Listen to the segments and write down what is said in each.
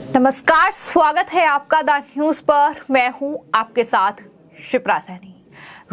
नमस्कार, स्वागत है आपका द न्यूज पर। मैं हूं आपके साथ शिप्रा सैनी।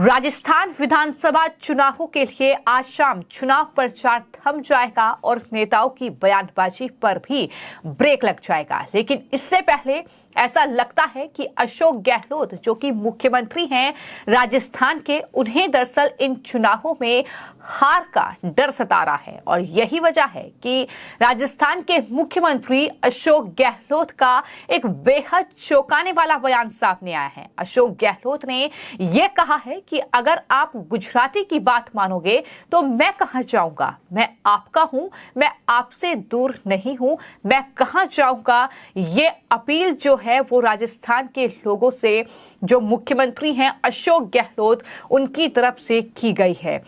राजस्थान विधानसभा चुनावों के लिए आज शाम चुनाव प्रचार थम जाएगा और नेताओं की बयानबाजी पर भी ब्रेक लग जाएगा। लेकिन इससे पहले ऐसा लगता है कि अशोक गहलोत, जो कि मुख्यमंत्री हैं राजस्थान के, उन्हें दरअसल इन चुनावों में हार का डर सता रहा है। और यही वजह है कि राजस्थान के मुख्यमंत्री अशोक गहलोत का एक बेहद चौंकाने वाला बयान सामने आया है। अशोक गहलोत ने यह कहा है कि अगर आप गुजराती की बात मानोगे तो मैं कहां जाऊंगा, मैं आपका हूं, मैं आपसे दूर नहीं हूं, मैं कहां जाऊंगा। ये अपील जो है वो राजस्थान के लोगों से, जो मुख्यमंत्री हैं अशोक गहलोत, उनकी तरफ से की गई है।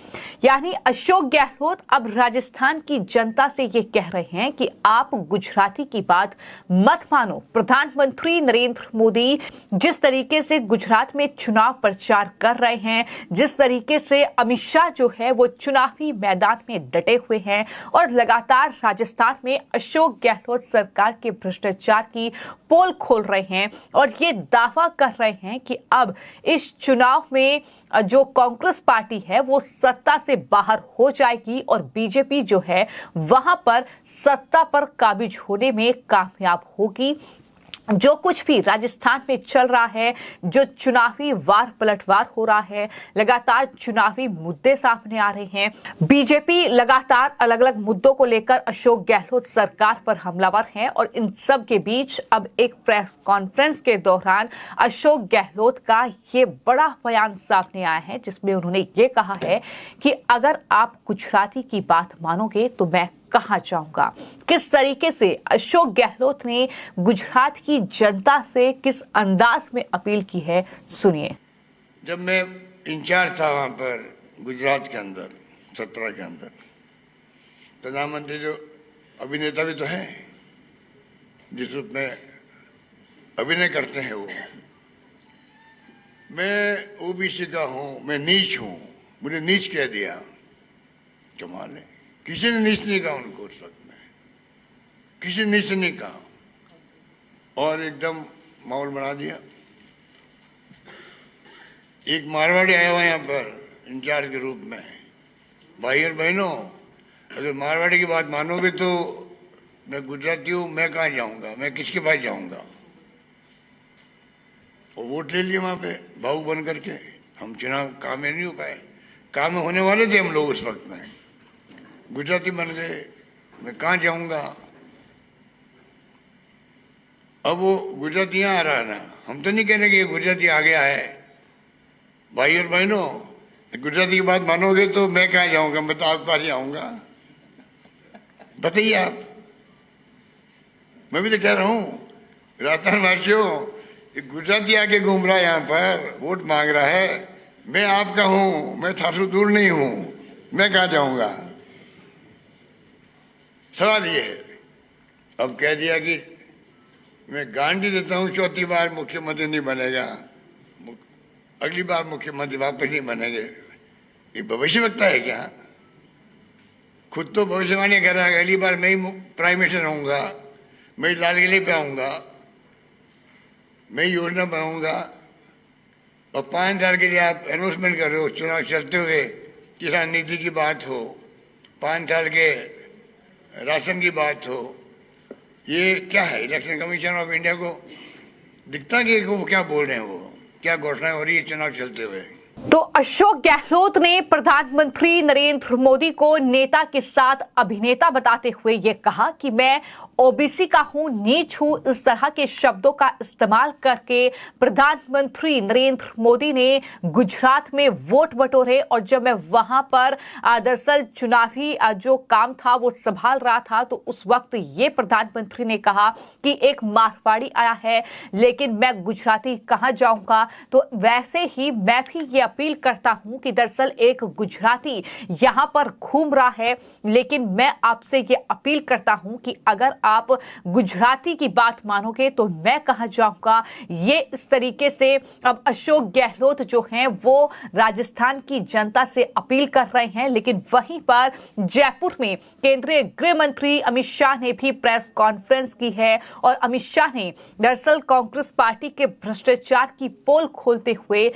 यानी अशोक गहलोत अब राजस्थान की जनता से ये कह रहे हैं कि आप गुजराती की बात मत मानो। प्रधानमंत्री नरेंद्र मोदी जिस तरीके से गुजरात में चुनाव प्रचार कर रहे हैं, जिस तरीके से अमित शाह जो है वो चुनावी मैदान में डटे हुए हैं और लगातार राजस्थान में अशोक गहलोत सरकार के भ्रष्टाचार की पोल खोल रहे हैं और ये दावा कर रहे हैं कि अब इस चुनाव में जो कांग्रेस पार्टी है वो सत्ता से बाहर हो जाएगी और बीजेपी जो है वहां पर सत्ता पर काबिज होने में कामयाब होगी। जो कुछ भी राजस्थान में चल रहा है, जो चुनावी वार पलटवार हो रहा है, लगातार चुनावी मुद्दे सामने आ रहे हैं, बीजेपी लगातार अलग अलग मुद्दों को लेकर अशोक गहलोत सरकार पर हमलावर है। और इन सब के बीच अब एक प्रेस कॉन्फ्रेंस के दौरान अशोक गहलोत का ये बड़ा बयान सामने आया है, जिसमें उन्होंने ये कहा है कि अगर आप गुजराती की बात मानोगे तो मैं कहां जाऊंगा। किस तरीके से अशोक गहलोत ने गुजरात की जनता से किस अंदाज में अपील की है, सुनिए। जब मैं इंचार्ज था वहां पर गुजरात के अंदर 17 के अंदर, प्रधानमंत्री जो अभिनेता भी तो है, जिस रूप में अभिनय करते हैं वो, मैं ओबीसी का हूं, मैं नीच हूं, मुझे नीच कह दिया। कमाल है, किसी ने नीच नहीं कहा उनको उस वक्त में, किसी ने नीच नहीं कहा और एकदम माहौल बना दिया। एक मारवाड़ी आया हुआ यहाँ पर इंचार्ज के रूप में। भाई और बहनों, अगर मारवाड़ी की बात मानोगे तो मैं गुजराती हूँ, मैं कहाँ जाऊँगा, मैं किसके पास जाऊँगा। और वोट ले लिए वहाँ पे भावुक बन करके। हम चुनाव काम में नहीं हो पाए, काम में होने वाले थे हम लोग उस वक्त में, गुजराती बन गए, मैं कहाँ जाऊंगा। अब वो गुजराती यहाँ आ रहा है ना, हम तो नहीं कह रहे कि ये गुजराती आ गया है। भाई और बहनों, गुजराती की बात मानोगे तो मैं कहाँ जाऊंगा, मैं तो आपके पास ही आऊंगा। बताइए आप, मैं भी तो कह रहा हूँ राजस्थान वासियों, गुजराती आके घूम रहा है यहाँ पर, वोट मांग रहा है, मैं आपका हूँ, मैं थासु दूर नहीं हूँ, मैं कहाँ जाऊंगा। सवाल ये है, अब कह दिया कि मैं गारंटी देता हूं चौथी बार मुख्यमंत्री नहीं बनेगा, अगली बार मुख्यमंत्री वापस नहीं बनेंगे। ये भविष्यवक्ता है क्या? खुद तो भविष्यवाणी कर रहा है, अगली बार मैं ही प्राइम मिनिस्टर होऊंगा, मैं ही लाल किले पे आऊंगा, मैं ही योजना बनाऊंगा। और 5 साल के लिए आप अनाउंसमेंट कर रहे हो, चुनाव चलते हुए किसान नीति की बात हो, 5 साल के राशन की बात हो। ये क्या है? इलेक्शन कमीशन ऑफ इंडिया को दिखता कि वो क्या बोल रहे हैं, वो क्या घोषणाएं हो रही है चुनाव चलते हुए। तो अशोक गहलोत ने प्रधानमंत्री नरेंद्र मोदी को नेता के साथ अभिनेता बताते हुए यह कहा कि मैं ओबीसी का हूं, नीच हूं। इस तरह के शब्दों का इस्तेमाल करके प्रधानमंत्री नरेंद्र मोदी ने गुजरात में वोट बटोरे। और जब मैं वहां पर दरअसल चुनावी जो काम था वो संभाल रहा था, तो उस वक्त ये प्रधानमंत्री ने कहा कि एक मारवाड़ी आया है, लेकिन मैं गुजराती कहां जाऊंगा। तो वैसे ही मैं भी ये अपील करता हूं कि दरअसल एक गुजराती यहां पर घूम रहा है, लेकिन मैं आपसे ये अपील करता हूं कि अगर आप गुजराती की बात मानोगे तो मैं कहां जाऊंगा। ये इस तरीके से अब अशोक गहलोत जो हैं वो राजस्थान की जनता से अपील कर रहे हैं, लेकिन वहीं पर जयपुर में केंद्रीय गृह मंत्री अमित शाह ने भी प्रेस कॉन्फ्रेंस की है और अमित शाह ने दरअसल कांग्रेस पार्टी के भ्रष्टाचार की पोल खोलते हुए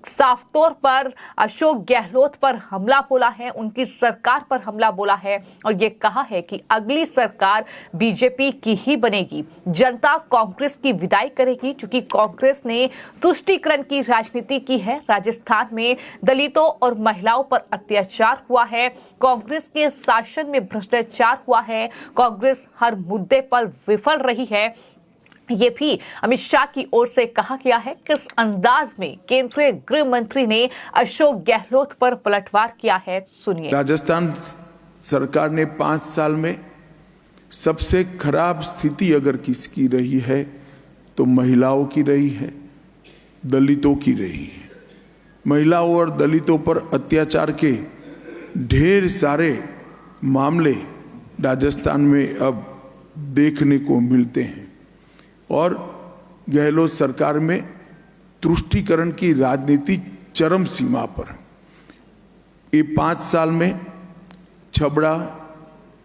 साफ तौर पर अशोक गहलोत पर हमला बोला है, उनकी सरकार पर हमला बोला है और ये कहा है कि अगली सरकार बीजेपी की ही बनेगी। जनता कांग्रेस की विदाई करेगी, क्योंकि कांग्रेस ने तुष्टीकरण की राजनीति की है। राजस्थान में दलितों और महिलाओं पर अत्याचार हुआ है, कांग्रेस के शासन में भ्रष्टाचार हुआ है, कांग्रेस हर मुद्दे पर विफल रही है। ये भी अमित शाह की ओर से कहा गया है। किस अंदाज में केंद्रीय गृह मंत्री ने अशोक गहलोत पर पलटवार किया है, सुनिए। राजस्थान सरकार ने 5 साल में सबसे खराब स्थिति अगर किसकी रही है तो महिलाओं की रही है, दलितों की रही है। महिलाओं और दलितों पर अत्याचार के ढेर सारे मामले राजस्थान में अब देखने को मिलते हैं और गहलोत सरकार में तुष्टीकरण की राजनीति चरम सीमा पर। ये 5 साल में छबड़ा,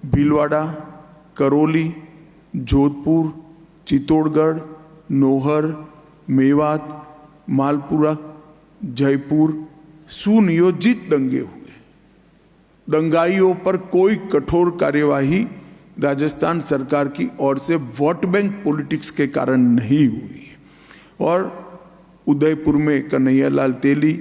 भीलवाड़ा, करौली, जोधपुर, चित्तौड़गढ़, नौहर, मेवात, मालपुरा, जयपुर सुनियोजित दंगे हुए। दंगाइयों पर कोई कठोर कार्यवाही राजस्थान सरकार की ओर से वोट बैंक पॉलिटिक्स के कारण नहीं हुई है। और उदयपुर में कन्हैयालाल तेली,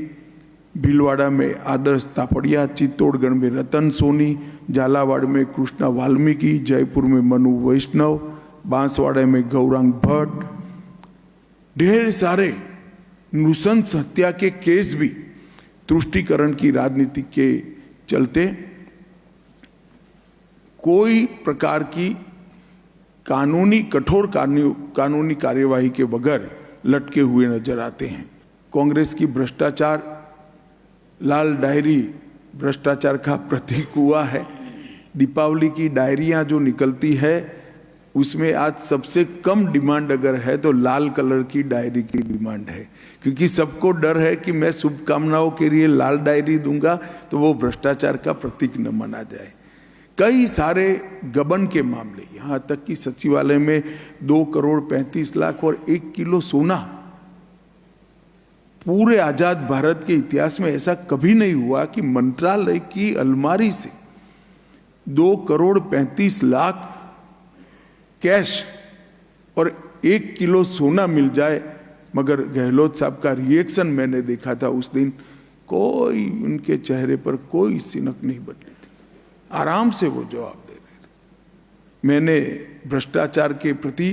भीलवाड़ा में आदर्श तापड़िया, चित्तौड़गढ़ में रतन सोनी, झालावाड़ में कृष्णा वाल्मीकि, जयपुर में मनु वैष्णव, बांसवाड़ा में गौरांग भट्ट, ढेर सारे नृशंस हत्या के केस भी तुष्टीकरण की राजनीति के चलते कोई प्रकार की कठोर कानूनी कार्यवाही के बगैर लटके हुए नजर आते हैं। कांग्रेस की भ्रष्टाचार लाल डायरी भ्रष्टाचार का प्रतीक हुआ है। दीपावली की डायरियां जो निकलती है उसमें आज सबसे कम डिमांड अगर है तो लाल कलर की डायरी की डिमांड है, क्योंकि सबको डर है कि मैं शुभकामनाओं के लिए लाल डायरी दूंगा तो वो भ्रष्टाचार का प्रतीक न माना जाए। कई सारे गबन के मामले, यहाँ तक कि सचिवालय में 2,35,00,000 और 1 किलो सोना। पूरे आजाद भारत के इतिहास में ऐसा कभी नहीं हुआ कि मंत्रालय की अलमारी से 2,35,00,000 कैश और 1 किलो सोना मिल जाए। मगर गहलोत साहब का रिएक्शन मैंने देखा था उस दिन, कोई उनके चेहरे पर कोई सिनक नहीं बदली थी, आराम से वो जवाब दे रहे थे। मैंने भ्रष्टाचार के प्रति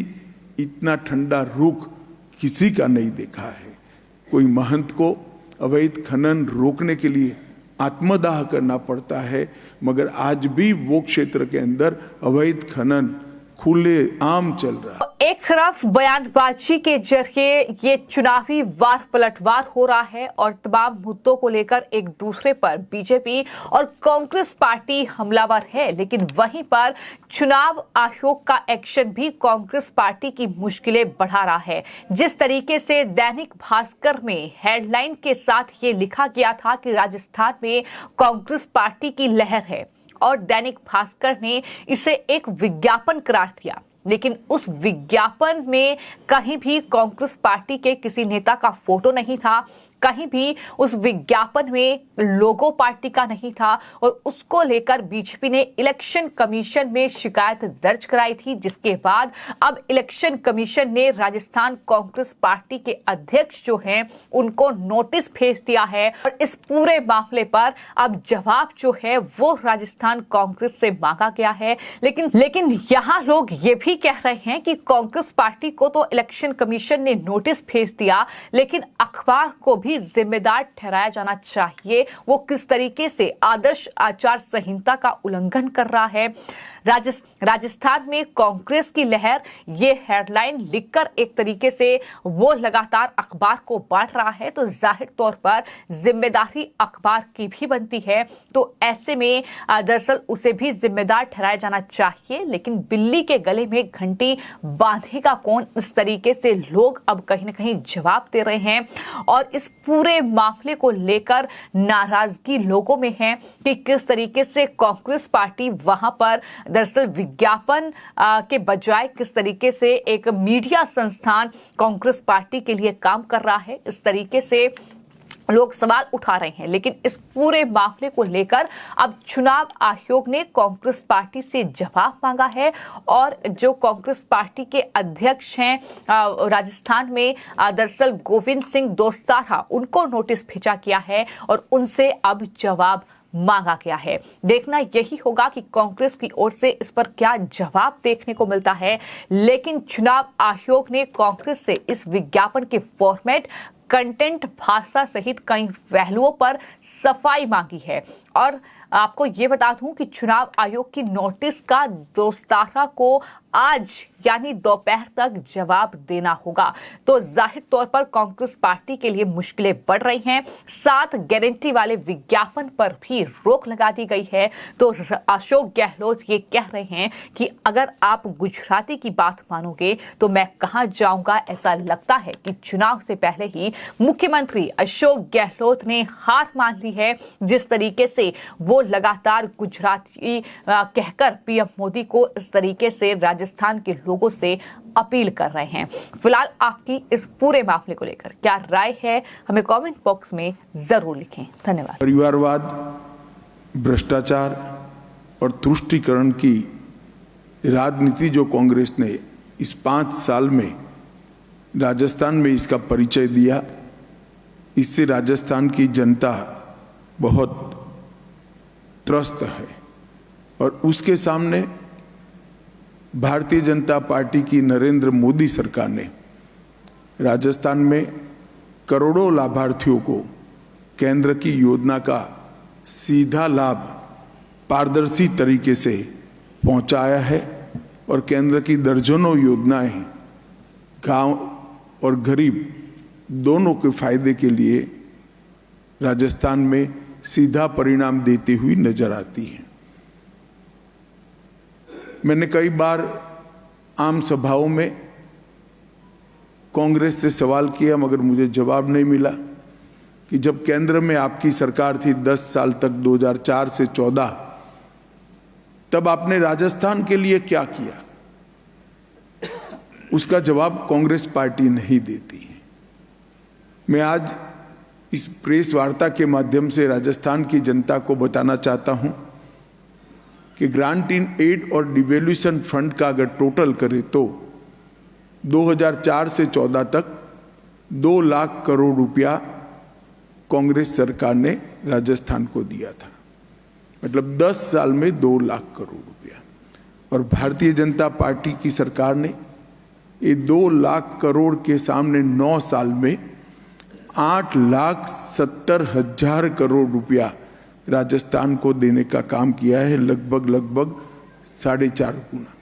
इतना ठंडा रुख किसी का नहीं देखा है। कोई महंत को अवैध खनन रोकने के लिए आत्मदाह करना पड़ता है, मगर आज भी वो क्षेत्र के अंदर अवैध खनन खुले आम चल रहा है। एक तरफ बयानबाजी के जरिए ये चुनावी वार पलटवार हो रहा है और तमाम मुद्दों को लेकर एक दूसरे पर बीजेपी और कांग्रेस पार्टी हमलावर है, लेकिन वहीं पर चुनाव आयोग का एक्शन भी कांग्रेस पार्टी की मुश्किलें बढ़ा रहा है। जिस तरीके से दैनिक भास्कर में हेडलाइन के साथ ये लिखा गया था कि राजस्थान में कांग्रेस पार्टी की लहर है और दैनिक भास्कर ने इसे एक विज्ञापन करार दिया, लेकिन उस विज्ञापन में कहीं भी कांग्रेस पार्टी के किसी नेता का फोटो नहीं था, कहीं भी उस विज्ञापन में लोगो पार्टी का नहीं था और उसको लेकर बीजेपी ने इलेक्शन कमीशन में शिकायत दर्ज कराई थी, जिसके बाद अब इलेक्शन कमीशन ने राजस्थान कांग्रेस पार्टी के अध्यक्ष जो हैं उनको नोटिस भेज दिया है और इस पूरे मामले पर अब जवाब जो है वो राजस्थान कांग्रेस से मांगा गया है। लेकिन यहाँ लोग ये भी कह रहे हैं कि कांग्रेस पार्टी को तो इलेक्शन कमीशन ने नोटिस भेज दिया, लेकिन अखबार को भी जिम्मेदार ठहराया जाना चाहिए। वो किस तरीके से आदर्श आचार संहिता का उल्लंघन कर रहा है। राजस्थान में कांग्रेस की लहर, ये हेडलाइन लिखकर एक तरीके से वो लगातार अखबार को बांट रहा है, तो जाहिर तौर पर जिम्मेदारी अखबार की भी बनती है। तो ऐसे में दरअसल उसे भी जिम्मेदार ठहराया जाना चाहिए, लेकिन बिल्ली के गले में घंटी बांधेगा कौन, इस तरीके से लोग अब कहीं ना कहीं जवाब दे रहे हैं। और इस पूरे मामले को लेकर नाराजगी लोगों में है कि किस तरीके से कांग्रेस पार्टी वहां पर दरअसल विज्ञापन के बजाय किस तरीके से एक मीडिया संस्थान कांग्रेस पार्टी के लिए काम कर रहा है, इस तरीके से लोग सवाल उठा रहे हैं। लेकिन इस पूरे मामले को लेकर अब चुनाव आयोग ने कांग्रेस पार्टी से जवाब मांगा है और जो कांग्रेस पार्टी के अध्यक्ष हैं राजस्थान में दरअसल गोविंद सिंह दोस्तारा, उनको नोटिस भेजा गया है और उनसे अब जवाब मांगा गया है। देखना यही होगा कि कांग्रेस की ओर से इस पर क्या जवाब देखने को मिलता है। लेकिन चुनाव आयोग ने कांग्रेस से इस विज्ञापन के फॉर्मेट, कंटेंट, भाषा सहित कई पहलुओं पर सफाई मांगी है। और आपको ये बता दूं कि चुनाव आयोग की नोटिस का दोस्तारा को आज यानी दोपहर तक जवाब देना होगा। तो जाहिर तौर पर कांग्रेस पार्टी के लिए मुश्किलें बढ़ रही हैं। 7 गारंटी वाले विज्ञापन पर भी रोक लगा दी गई है। तो अशोक गहलोत ये कह रहे हैं कि अगर आप गुजराती की बात मानोगे तो मैं कहां जाऊंगा। ऐसा लगता है कि चुनाव से पहले ही मुख्यमंत्री अशोक गहलोत ने हार मान ली है। जिस तरीके से वो लगातार गुजराती कहकर पीएम मोदी को इस तरीके से राजस्थान के लोगों से अपील कर रहे हैं। फिलहाल आपकी इस पूरे मामले को लेकर क्या राय है, हमें कमेंट बॉक्स में जरूर लिखें। धन्यवाद। परिवारवाद, भ्रष्टाचार और तुष्टीकरण की राजनीति जो कांग्रेस ने इस 5 साल में राजस्थान में इसका परिचय दिया, इससे राजस्थान की जनता बहुत त्रस्त है। और उसके सामने भारतीय जनता पार्टी की नरेंद्र मोदी सरकार ने राजस्थान में करोड़ों लाभार्थियों को केंद्र की योजना का सीधा लाभ पारदर्शी तरीके से पहुंचाया है। और केंद्र की दर्जनों योजनाएं गांव और गरीब दोनों के फायदे के लिए राजस्थान में सीधा परिणाम देती हुई नजर आती है। मैंने कई बार आम सभाओं में कांग्रेस से सवाल किया, मगर मुझे जवाब नहीं मिला कि जब केंद्र में आपकी सरकार थी 10 साल तक, 2004 से 14, तब आपने राजस्थान के लिए क्या किया, उसका जवाब कांग्रेस पार्टी नहीं देती है। मैं आज इस प्रेस वार्ता के माध्यम से राजस्थान की जनता को बताना चाहता हूं कि ग्रांट इन एड और डिवैल्यूएशन फंड का अगर टोटल करें तो 2004 से 14 तक 2 लाख करोड़ रुपया कांग्रेस सरकार ने राजस्थान को दिया था। मतलब 10 साल में 2 लाख करोड़ रुपया। और भारतीय जनता पार्टी की सरकार ने ये 2 लाख करोड़ के सामने 9 साल में 8,70,000 करोड़ रुपया राजस्थान को देने का काम किया है, लगभग 4.5 गुना।